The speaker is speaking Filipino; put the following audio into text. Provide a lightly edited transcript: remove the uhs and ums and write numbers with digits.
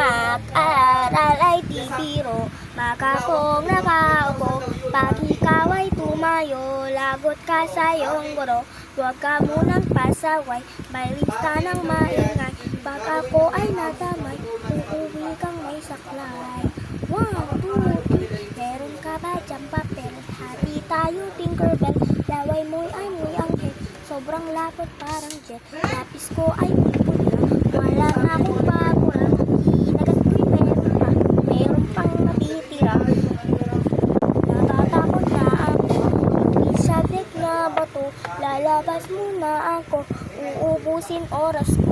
Mag-aral ay di biro, makapong nakaupo. Pag ikaw ay tumayo, lagot ka sa iyong guro. Huwag ka munang pasaway, may lista ng maingay. Pag ako ay nadamay, uuwi kang may saklay. 1, 2, 3, meron ka ba dyang papel? Hati tayo Tinkerbell, laway mo'y amoy anghel. Sobrang lapot parang jet, lapis ko ay pula. Wala na akong pabura, hinagat ko'y meron pa. Meron pang natitira, natatakot na ako. Hindi subject na bato, lalabas muna ako. Uubusin oras ko.